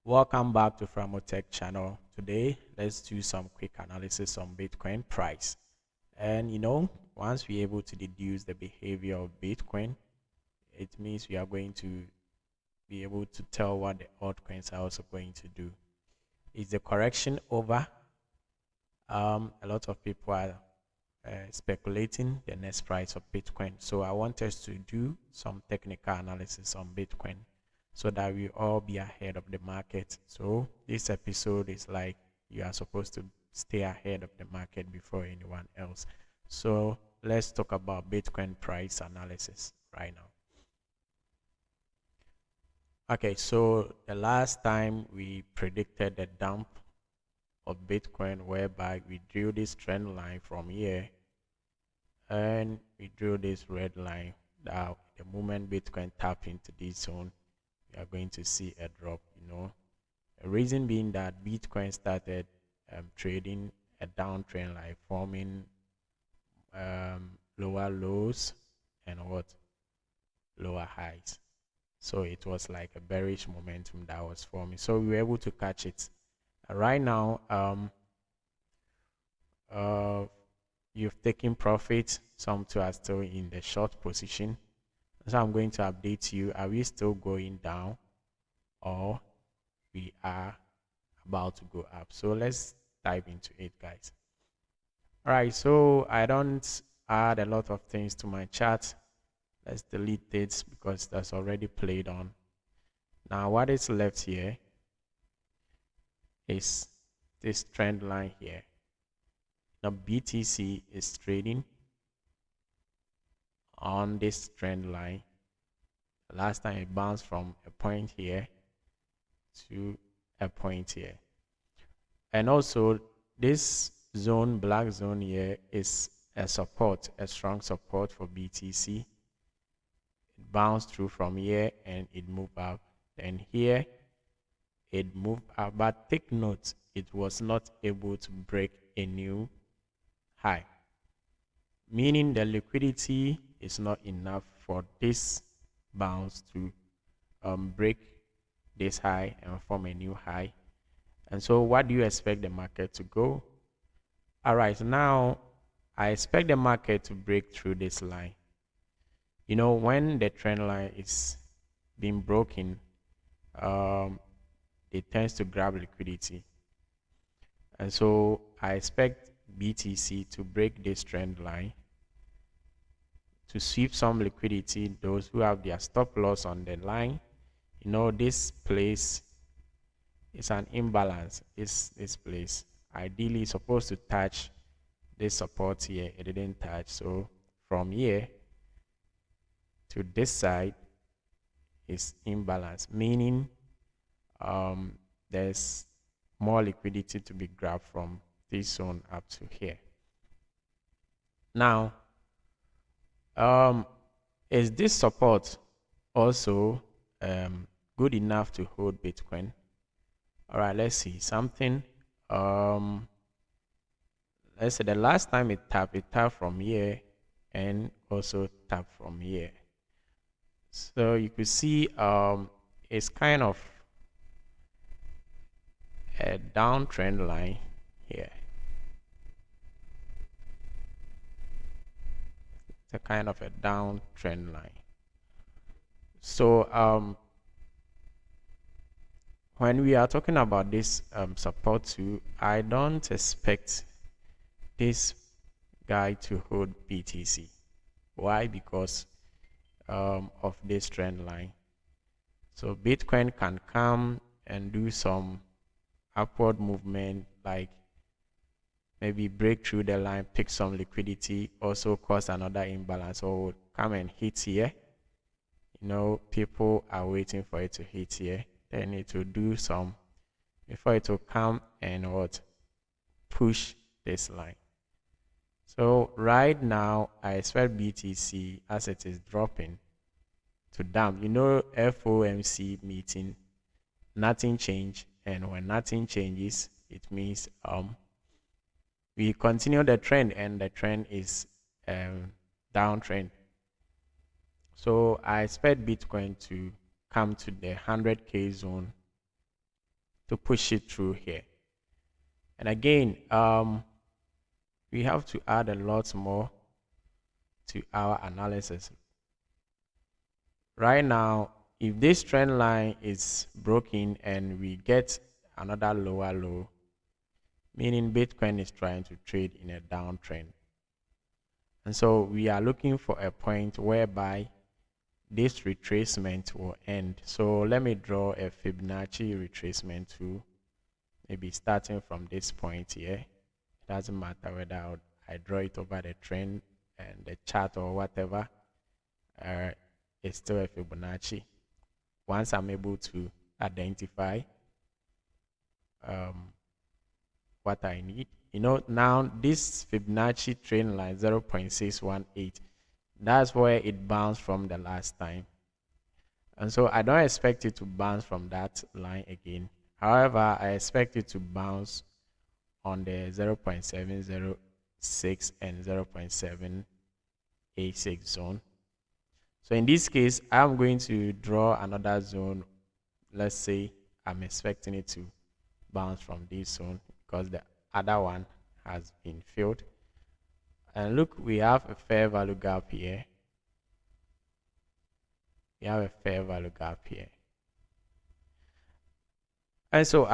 Welcome back to Framotech channel. Today, let's do some quick analysis on Bitcoin price. And once we're able to deduce the behavior of Bitcoin, it means we are going to be able to tell what the altcoins are also going to do. Is the correction over? A lot of people are speculating the next price of Bitcoin. So I want us to do some technical analysis on Bitcoin so that we all be ahead of the market. So this episode is like you are supposed to stay ahead of the market before anyone else. So let's talk about Bitcoin price analysis right now. Okay, so the last time we predicted the dump of Bitcoin, whereby we drew this trend line from here and we drew this red line. Now the moment Bitcoin tap into this zone, we are going to see a drop. The reason being that Bitcoin started trading a downtrend, like forming lower lows and lower highs. So it was like a bearish momentum that was forming, so we were able to catch it. Right now, you've taken profit. Some two are still in the short position, so I'm going to update you. Are we still going down, or we are about to go up? So let's dive into it, guys. All right, so I don't add a lot of things to my chart. Let's delete it because that's already played on. Now what is left here is this trend line here. Now BTC is trading on this trend line. Last time it bounced from a point here to a point here, and also this zone, black zone here, is a support, a strong support for BTC. It bounced through from here and it moved up, and here it moved up, but take note, it was not able to break a new high, meaning the liquidity is not enough for this bounce to break this high and form a new high. And so what do you expect the market to go? All right, now I expect the market to break through this line. When the trend line is being broken, it tends to grab liquidity, and so I expect BTC to break this trend line to sweep some liquidity. Those who have their stop loss on the line, this place is an imbalance. This place ideally is supposed to touch this support here. It didn't touch, so from here to this side is imbalance, meaning there's more liquidity to be grabbed from this zone up to here. Now, is this support also good enough to hold Bitcoin? All right, let's see something. Let's say the last time it tapped from here and also tapped from here. So you could see it's kind of a downtrend line here. It's a kind of a downtrend line. So when we are talking about this support too, I don't expect this guy to hold BTC. Why? Because of this trend line. So Bitcoin can come and do some upward movement, like maybe break through the line, pick some liquidity, also cause another imbalance, or come and hit here. People are waiting for it to hit here, then it will do some before it will come and push this line. So right now I expect BTC, as it is dropping, to dump. FOMC meeting, nothing changed, and when nothing changes, it means we continue the trend, and the trend is downtrend. So I expect Bitcoin to come to the 100K zone to push it through here. And again, we have to add a lot more to our analysis. Right now, if this trend line is broken and we get another lower low, meaning Bitcoin is trying to trade in a downtrend. And so we are looking for a point whereby this retracement will end. So let me draw a Fibonacci retracement tool, maybe starting from this point here. It doesn't matter whether I draw it over the trend and the chart or whatever. It's still a Fibonacci. Once I'm able to identify what I need, now this Fibonacci trend line 0.618, that's where it bounced from the last time. And so I don't expect it to bounce from that line again. However, I expect it to bounce on the 0.706 and 0.786 zone. So in this case, I'm going to draw another zone. Let's say I'm expecting it to bounce from this zone because the other one has been filled. And look, we have a fair value gap here. We have a fair value gap here. And so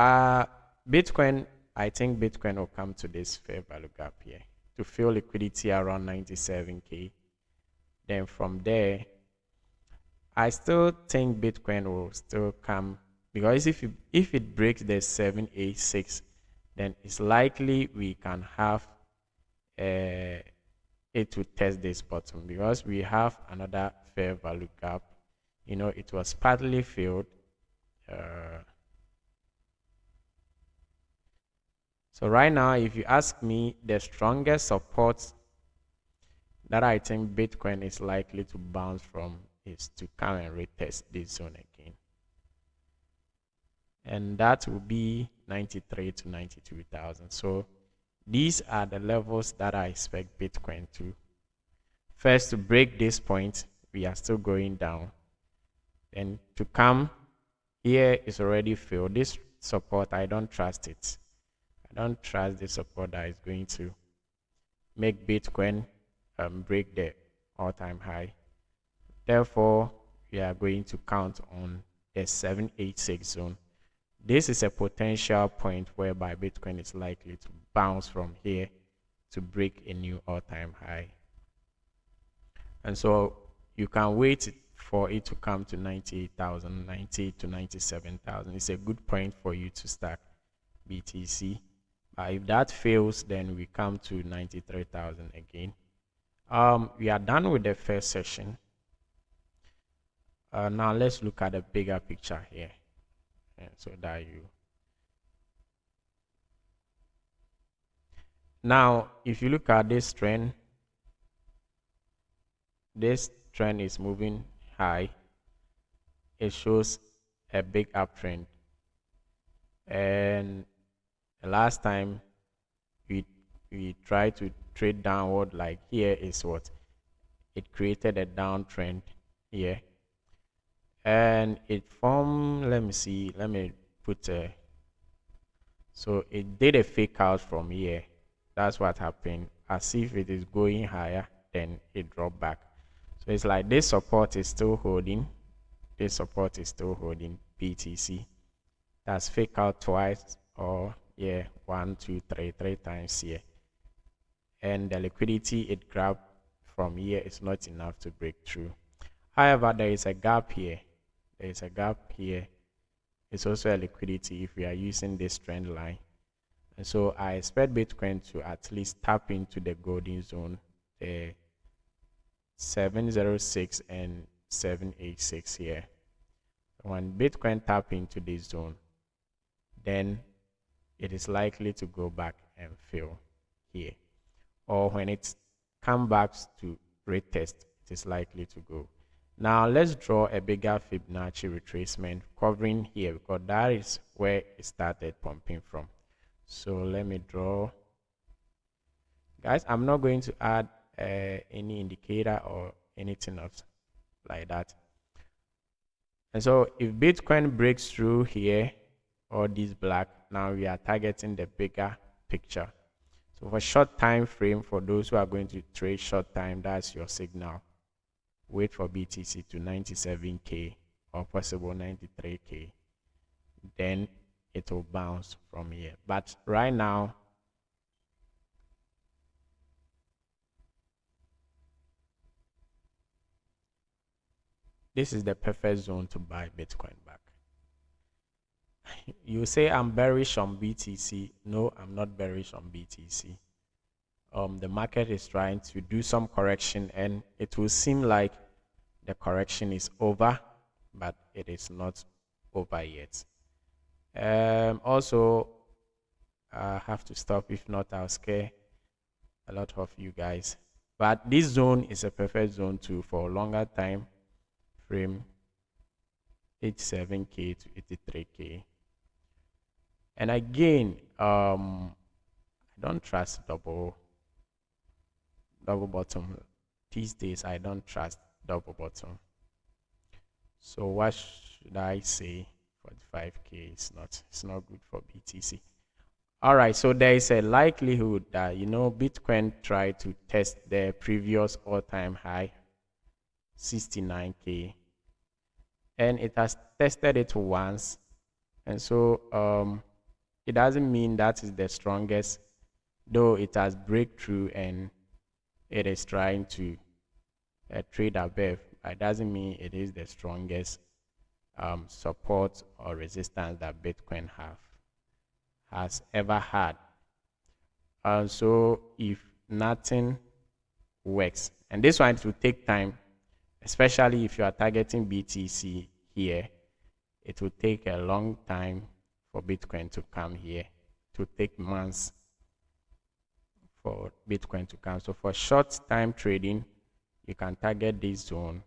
Bitcoin, I think Bitcoin will come to this fair value gap here to fill liquidity around 97K. Then from there, I still think Bitcoin will still come, because if it breaks the 786, then it's likely we can have it to test this bottom, because we have another fair value gap. It was partly filled. So right now, if you ask me, the strongest support that I think Bitcoin is likely to bounce from is to come and retest this zone again. And that will be 93 to 92,000. So these are the levels that I expect Bitcoin to. First, to break this point, we are still going down. And to come here is already filled. This support, I don't trust it. I don't trust the support that is going to make Bitcoin break the all-time high. Therefore, we are going to count on the 786 zone. This is a potential point whereby Bitcoin is likely to bounce from here to break a new all-time high. And so you can wait for it to come to 98,000, 90 to 97,000. It's a good point for you to start BTC. If that fails, then we come to 93,000 again. We are done with the first session. Now let's look at the bigger picture here, so that you. Now, if you look at this trend is moving high. It shows a big uptrend, and the last time we tried to trade downward, like here is what it created, a downtrend here, and it formed, let me put so it did a fake out from here. That's what happened. As if it is going higher, then it dropped back. So it's like this support is still holding. This support is still holding BTC. That's fake out twice, or yeah, 1, 2, 3 times here. And the liquidity it grabbed from here is not enough to break through. However, there is a gap here. There is a gap here. It's also a liquidity if we are using this trend line. And so I expect Bitcoin to at least tap into the golden zone, the 706 and 786 here. When Bitcoin tap into this zone, then it is likely to go back and fill here. Or when it comes back to retest, it is likely to go. Now let's draw a bigger Fibonacci retracement covering here, because that is where it started pumping from. So let me draw. Guys, I'm not going to add any indicator or anything else like that. And so if Bitcoin breaks through here, all these black. Now we are targeting the bigger picture. So for short time frame, for those who are going to trade short time, that's your signal. Wait for BTC to 97K or possible 93K. Then it will bounce from here. But right now, this is the perfect zone to buy Bitcoin back. You say I'm bearish on BTC. No, I'm not bearish on BTC. The market is trying to do some correction, and it will seem like the correction is over, but it is not over yet. Also, I have to stop. If not, I'll scare a lot of you guys. But this zone is a perfect zone too for a longer time frame, 87K to 83K. And again, I don't trust double bottom these days. I don't trust double bottom. So what should I say? 45K is it's not good for BTC. All right, so there is a likelihood that Bitcoin tried to test the previous all-time high, 69K, and it has tested it once, and so it doesn't mean that is the strongest, though it has breakthrough and it is trying to trade above. It doesn't mean it is the strongest support or resistance that Bitcoin has ever had. So if nothing works, and this one will take time, especially if you are targeting BTC here, it will take a long time for Bitcoin to come here. It will take months for Bitcoin to come. So for short time trading, you can target this zone,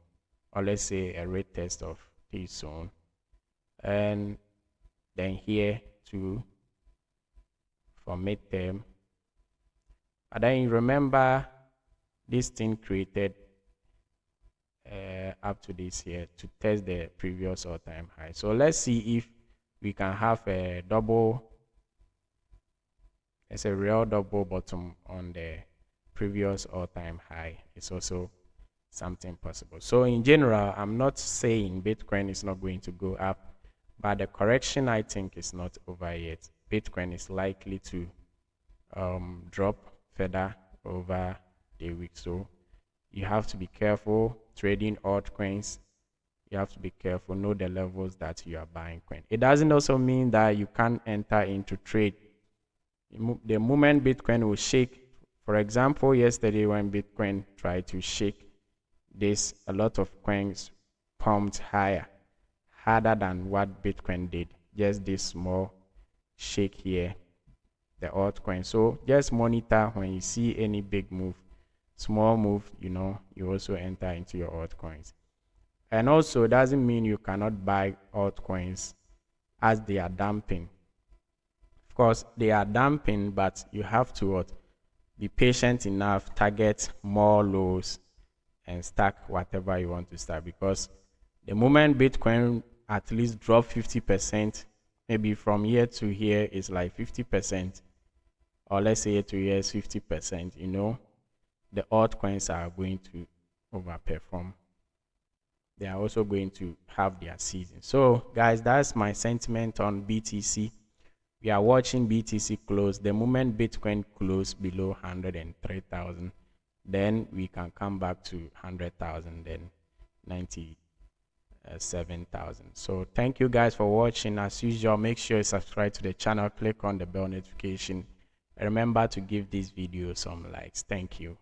or let's say a retest of this zone, and then here too for midterm. But then you remember this thing created up to this here to test the previous all-time high. So let's see if we can have a real double bottom on the previous all-time high. It's also something possible. So in general, I'm not saying Bitcoin is not going to go up, but the correction, I think, is not over yet. Bitcoin is likely to drop further over the week. So you have to be careful trading altcoins. You have to be careful, know the levels that you are buying coin. It doesn't also mean that you can't enter into trade. The moment Bitcoin will shake, for example, yesterday when Bitcoin tried to shake this, a lot of coins pumped higher, harder than what Bitcoin did. Just this small shake here, the altcoin. So just monitor when you see any big move, small move, you also enter into your altcoins. And also, it doesn't mean you cannot buy altcoins as they are dumping. Of course, they are dumping, but you have to be patient enough, target more lows, and stack whatever you want to stack. Because the moment Bitcoin at least drop 50%, maybe from here to here is like 50%, or let's say here to here is 50%, the altcoins are going to overperform. They are also going to have their season. So guys, that's my sentiment on BTC. We are watching BTC close. The moment Bitcoin close below 103,000, then we can come back to 100,000, then 97,000. So thank you guys for watching. As usual, make sure you subscribe to the channel, click on the bell notification, and remember to give this video some likes. Thank you.